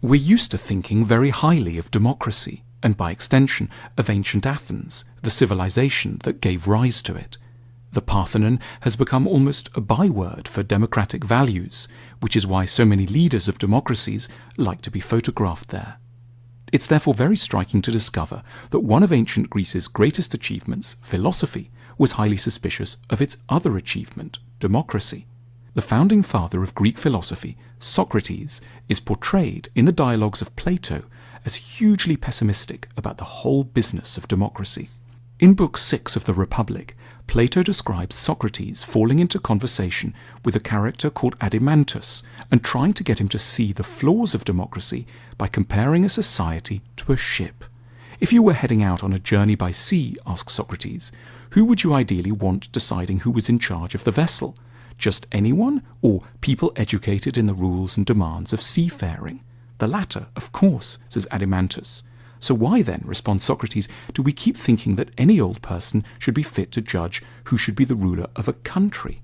We're used to thinking very highly of democracy, and by extension of ancient Athens, the civilization that gave rise to it. The Parthenon has become almost a byword for democratic values, which is why so many leaders of democracies like to be photographed there. It's therefore very striking to discover that one of ancient Greece's greatest achievements, philosophy, was highly suspicious of its other achievement, democracy. The founding father of Greek philosophy, Socrates, is portrayed in the dialogues of Plato as hugely pessimistic about the whole business of democracy. In Book 6 of the Republic, Plato describes Socrates falling into conversation with a character called Adimantus and trying to get him to see the flaws of democracy by comparing a society to a ship. If you were heading out on a journey by sea, asks Socrates, who would you ideally want deciding who was in charge of the vessel? Just anyone, or people educated in the rules and demands of seafaring? The latter, of course, says Adimantus. So why then, responds Socrates, do we keep thinking that any old person should be fit to judge who should be the ruler of a country?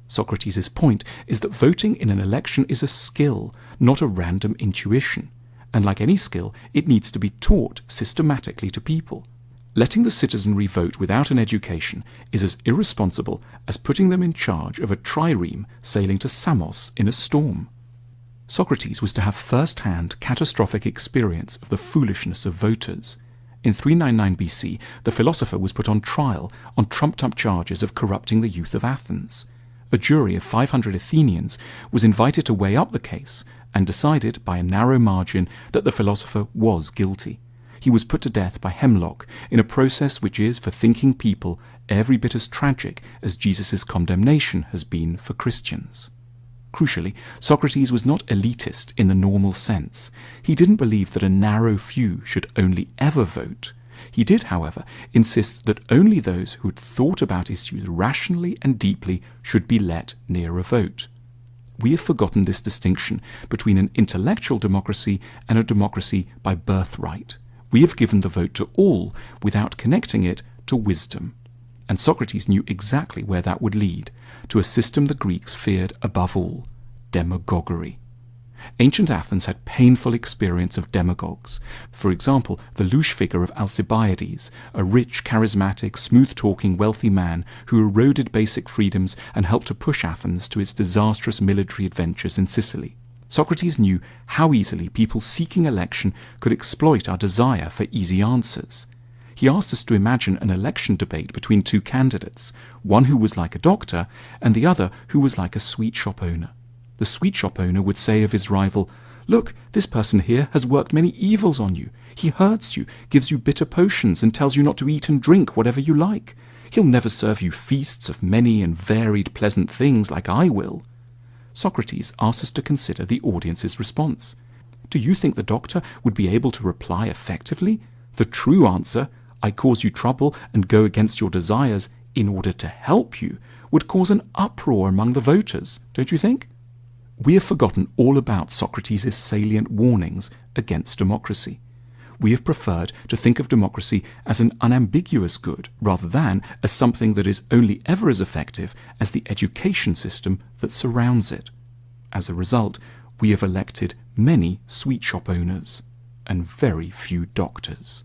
Socrates' point is that voting in an election is a skill, not a random intuition. And like any skill, it needs to be taught systematically to people. Letting the citizenry vote without an education is as irresponsible as putting them in charge of a trireme sailing to Samos in a storm. Socrates was to have first-hand catastrophic experience of the foolishness of voters. In 399 BC, the philosopher was put on trial on trumped-up charges of corrupting the youth of Athens. A jury of 500 Athenians was invited to weigh up the case and decided by a narrow margin that the philosopher was guilty. He was put to death by hemlock in a process which is, for thinking people, every bit as tragic as Jesus' condemnation has been for Christians. Crucially, Socrates was not elitist in the normal sense. He didn't believe that a narrow few should only ever vote. He did, however, insist that only those who had thought about issues rationally and deeply should be let near a vote. We have forgotten this distinction between an intellectual democracy and a democracy by birthright. We have given the vote to all without connecting it to wisdom. And Socrates knew exactly where that would lead, to a system the Greeks feared above all, demagoguery. Ancient Athens had painful experience of demagogues. For example, the louche figure of Alcibiades, a rich, charismatic, smooth-talking, wealthy man who eroded basic freedoms and helped to push Athens to its disastrous military adventures in Sicily. Socrates knew how easily people seeking election could exploit our desire for easy answers. He asked us to imagine an election debate between two candidates, one who was like a doctor and the other who was like a sweet shop owner. The sweet shop owner would say of his rival, "Look, this person here has worked many evils on you. He hurts you, gives you bitter potions, and tells you not to eat and drink whatever you like. He'll never serve you feasts of many and varied pleasant things like I will." Socrates asks us to consider the audience's response. Do you think the doctor would be able to reply effectively? The true answer, "I cause you trouble and go against your desires in order to help you," would cause an uproar among the voters, don't you think? We have forgotten all about Socrates' salient warnings against democracy. We have preferred to think of democracy as an unambiguous good rather than as something that is only ever as effective as the education system that surrounds it. As a result, we have elected many sweet shop owners and very few doctors.